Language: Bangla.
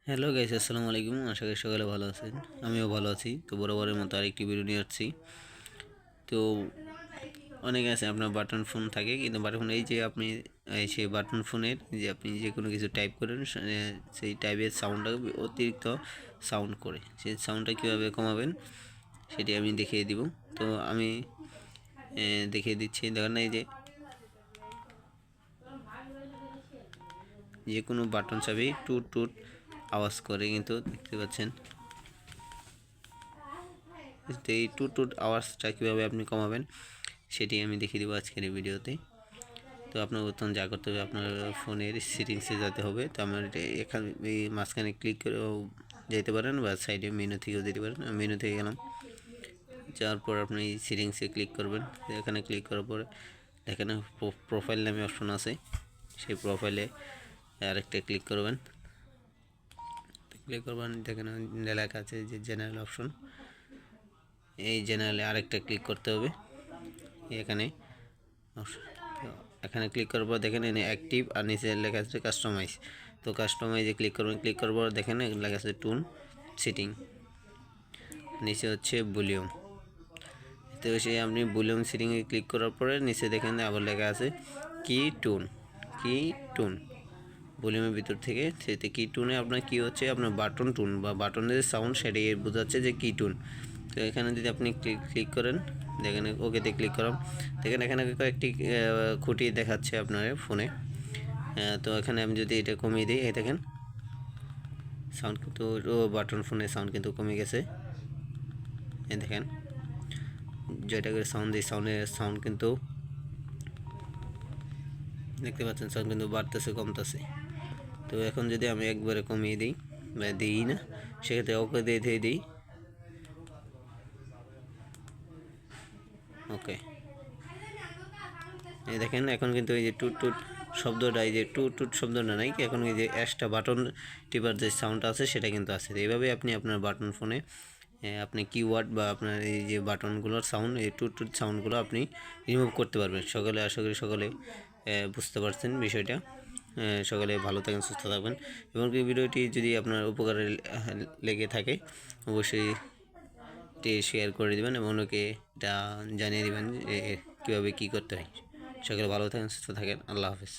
হ্যালো গাইস, আসসালামু আলাইকুম। আশা করি সকালে ভালো আছেন। আমিও ভালো আছি। তো বরাবরের মতো আরেকটি ভিডিও নিয়ে আসছি। তো অনেকে আছে আপনার বাটন ফোন থাকে, কিন্তু বাটন ফোন এই যে আপনি সেই বাটন ফোনের যে আপনি যে কোনো কিছু টাইপ করেন, সেই টাইপের সাউন্ডটা অতিরিক্ত সাউন্ড করে। সেই সাউন্ডটা কীভাবে কমাবেন সেটি আমি দেখিয়ে দিব। তো আমি দেখিয়ে দিচ্ছি। দেখেন এই যে কোনো বাটন চাবি টুট টুট আওয়াজ করে, কিন্তু দেখতে পাচ্ছেন। তো এই টুট টুট আওয়াজটা কীভাবে আপনি কমাবেন সেটি আমি দেখিয়ে দেবো আজকের এই ভিডিওতে। তো আপনার প্রথম যা করতে হবে, আপনার ফোনের সেটিংসে যেতে হবে। তো আমার এখানে এই মাঝখানে ক্লিক করেও যেতে পারেন, বা সাইডে মেনু থেকেও যেতে পারেন। মেনু থেকে গেলাম, যাওয়ার পর আপনি এই সেটিংসে ক্লিক করবেন। এখানে ক্লিক করার পরে এখানে প্রোফাইল নামে অপশন আছে, সেই প্রোফাইলে আরেকটা ক্লিক করবেন। ক্লিক করবেন, এখানে লেখা আছে যে জেনারেল অপশন। এই জেনারেলে আরেকটা ক্লিক করতে হবে। এখানে ক্লিক করার পর দেখেন এখানে অ্যাক্টিভ, আর নিচে লেখা আছে কাস্টমাইজ। তো কাস্টমাইজে ক্লিক করবেন। ক্লিক করার পর দেখেন লেখা আছে টুন সেটিং, নিচে হচ্ছে ভলিউম। তো সেই আপনি ভলিউম সেটিংয়ে ক্লিক করার পরে নিচে দেখেন আবার লেখা আছে কি টুন। ভলিউমের ভিতর থেকে সেতে কি টুনে আপনার কি হচ্ছে, আপনার বাটন টুন বা বাটনের সাউন্ড, সেটাই বোঝাচ্ছে যে কি টুন। তো এখানে যদি আপনি ক্লিক করেন, দেখেন ওকেতে ক্লিক করাম। দেখেন এখানে কয়েকটি খুঁটি দেখাচ্ছে আপনার ফোনে। তো এখানে আমি যদি এটা কমিয়ে দিই, এই দেখেন সাউন্ড কিন্তু বাটন ফোনের সাউন্ড কিন্তু কমে গেছে। এই দেখেন যেটা করে সাউন্ড দিই, সাউন্ড কিন্তু দেখতে পাচ্ছেন, সাউন্ড কিন্তু বাড়তেছে কমতেছে। তো এখন যদি আমি একবারে কমিয়ে দিই বা দিই না, সেক্ষেত্রে ওকে দিয়ে দিই। ওকে, এই দেখেন এখন কিন্তু এই যে টুট টুট শব্দটা, এই যে টুট টুট শব্দটা নাই, এখন এই যে অ্যাশটা বাটন টিপার যে সাউন্ডটা আছে সেটা কিন্তু আছে। এইভাবে আপনি আপনার বাটন ফোনে আপনি কিওয়ার্ড বা আপনার এই যে বাটনগুলোর সাউন্ড, এই টুট টুট সাউন্ডগুলো আপনি রিমুভ করতে পারবেন। সকালে আশা করি সকলে বুঝতে পারছেন বিষয়টা। সকালে ভালো থাকেন, সুস্থ থাকবেন। এবং এই ভিডিওটি যদি আপনার উপকারে লেগে থাকে, অবশ্যই শেয়ার করে দেবেন এবং ওকে এটা জানিয়ে দেবেন যে কীভাবে কী করতে হয়। সকলে ভালো থাকেন, সুস্থ থাকেন। আল্লাহ হাফেজ।